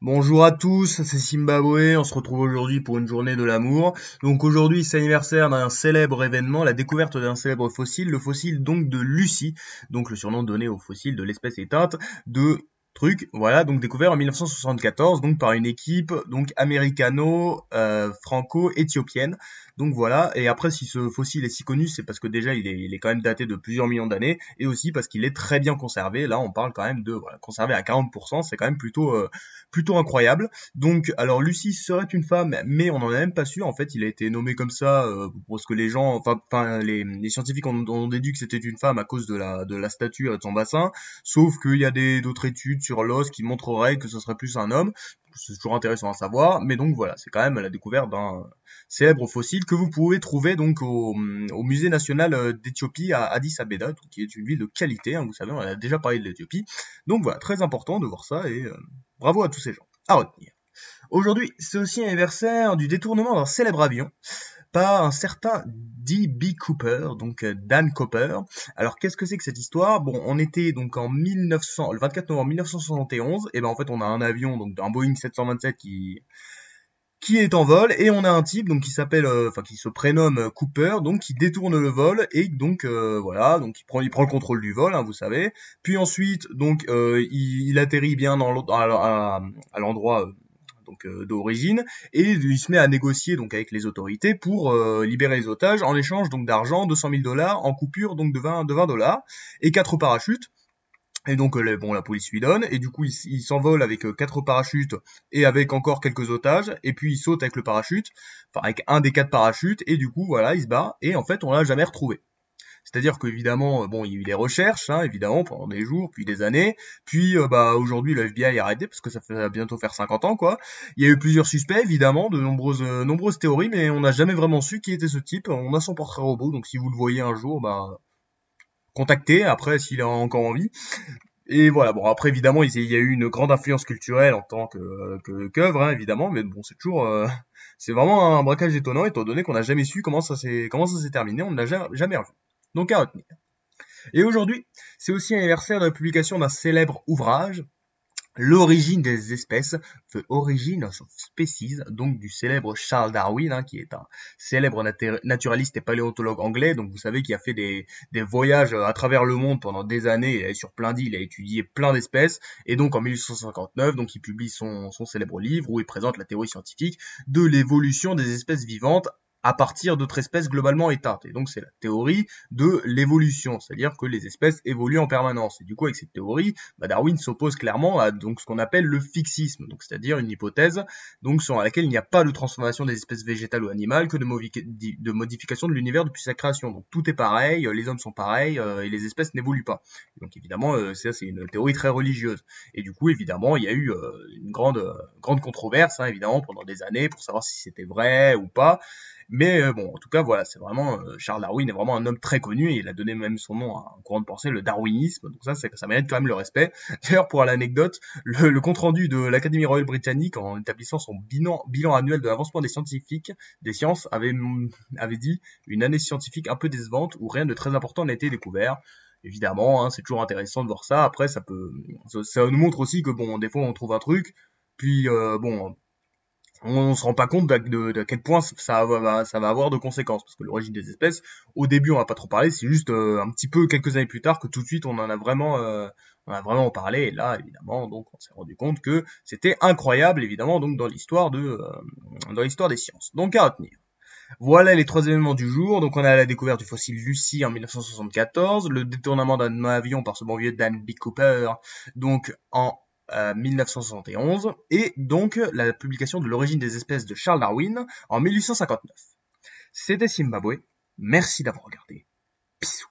Bonjour à tous, c'est Zimbabwe, on se retrouve aujourd'hui pour une journée de l'amour. Donc aujourd'hui c'est l'anniversaire d'un célèbre événement, la découverte d'un célèbre fossile, le fossile donc de Lucie, donc le surnom donné au fossile de l'espèce éteinte de voilà, donc découvert en 1974, donc par une équipe donc américano-franco-éthiopienne. Donc voilà, et après si ce fossile est si connu, c'est parce que déjà il est quand même daté de plusieurs millions d'années, et aussi parce qu'il est très bien conservé. Là on parle quand même de voilà, conservé à 40%, c'est quand même plutôt incroyable. Donc, alors Lucie serait une femme, mais on n'en est même pas sûr. En fait, il a été nommé comme ça parce que les gens, enfin les scientifiques ont déduit que c'était une femme à cause de la stature et de son bassin. Sauf qu'il y a d'autres études sur l'os qui montreraient que ce serait plus un homme. C'est toujours intéressant à savoir, mais donc voilà, c'est quand même la découverte d'un célèbre fossile que vous pouvez trouver donc au musée national d'Éthiopie à Addis Abeba, qui est une ville de qualité, hein, vous savez, on a déjà parlé de l'Éthiopie. Donc voilà, très important de voir ça et bravo à tous ces gens. À retenir. Aujourd'hui, c'est aussi l'anniversaire du détournement d'un célèbre avion par un certain D.B. Cooper, donc Dan Cooper. Alors qu'est-ce que c'est que cette histoire? Bon, on était donc en 1900, le 24 novembre 1971, et ben en fait on a un avion, donc un Boeing 727 qui est en vol, et on a un type donc qui s'appelle, enfin qui se prénomme Cooper, donc qui détourne le vol, et donc voilà, donc il prend le contrôle du vol, hein, vous savez. Puis ensuite donc il atterrit bien à l'endroit donc d'origine, et il se met à négocier donc avec les autorités pour libérer les otages en échange donc d'argent, 200 000 dollars en coupure donc de 20 dollars et 4 parachutes. Et donc bon, la police lui donne, et du coup il s'envole avec 4 parachutes et avec encore quelques otages, et puis il saute avec le parachute, enfin avec un des 4 parachutes, et du coup voilà, il se bat, et en fait on l'a jamais retrouvé. C'est-à-dire qu'évidemment, bon, il y a eu des recherches, hein, évidemment, pendant des jours, puis des années. Puis, bah, aujourd'hui, le FBI a arrêté parce que ça fait bientôt faire 50 ans, quoi. Il y a eu plusieurs suspects, évidemment, de nombreuses théories, mais on n'a jamais vraiment su qui était ce type. On a son portrait robot, donc si vous le voyez un jour, bah, contactez. Après, s'il est encore en vie. Et voilà. Bon, après, évidemment, il y a eu une grande influence culturelle en tant qu'œuvre, hein, évidemment, mais bon, c'est toujours, c'est vraiment un braquage étonnant, étant donné qu'on n'a jamais su comment ça s'est terminé. On ne l'a jamais revu. Donc à retenir. Et aujourd'hui, c'est aussi l'anniversaire de la publication d'un célèbre ouvrage, L'origine des espèces, The Origin of Species, donc du célèbre Charles Darwin, hein, qui est un célèbre naturaliste et paléontologue anglais, donc vous savez qui a fait des voyages à travers le monde pendant des années, il est allé sur plein d'îles, il a étudié plein d'espèces, et donc en 1859, donc il publie son célèbre livre où il présente la théorie scientifique de l'évolution des espèces vivantes à partir d'autres espèces globalement éteintes. Et donc c'est la théorie de l'évolution, c'est-à-dire que les espèces évoluent en permanence. Et du coup avec cette théorie, bah, Darwin s'oppose clairement à donc ce qu'on appelle le fixisme, donc c'est-à-dire une hypothèse donc selon laquelle il n'y a pas de transformation des espèces végétales ou animales que de modification de l'univers depuis sa création. Donc tout est pareil, les hommes sont pareils et les espèces n'évoluent pas. Et donc évidemment ça c'est une théorie très religieuse. Et du coup évidemment il y a eu une grande controverse hein, évidemment pendant des années pour savoir si c'était vrai ou pas. Mais bon, en tout cas, voilà, c'est vraiment Charles Darwin est vraiment un homme très connu et il a donné même son nom à un courant de pensée, le darwinisme. Donc ça mérite quand même le respect. D'ailleurs, pour l'anecdote, le compte rendu de l'Académie royale britannique en établissant son bilan annuel de l'avancement des sciences, avait dit une année scientifique un peu décevante où rien de très important n'a été découvert. Évidemment, hein, c'est toujours intéressant de voir ça. Après, ça nous montre aussi que bon, des fois on trouve un truc, puis bon on se rend pas compte de quel point ça va avoir de conséquences. Parce que l'origine des espèces, au début, on va pas trop parler, c'est juste un petit peu quelques années plus tard que tout de suite on a vraiment parlé. Et là, évidemment, donc on s'est rendu compte que c'était incroyable, évidemment, donc dans l'histoire des sciences. Donc à retenir. Voilà les 3 événements du jour. Donc on a la découverte du fossile Lucie en 1974, le détournement d'un avion par ce bon vieux Dan B. Cooper, donc en 1971, et donc la publication de l'origine des espèces de Charles Darwin en 1859. C'était Zimbabwe. Merci d'avoir regardé. Bisous.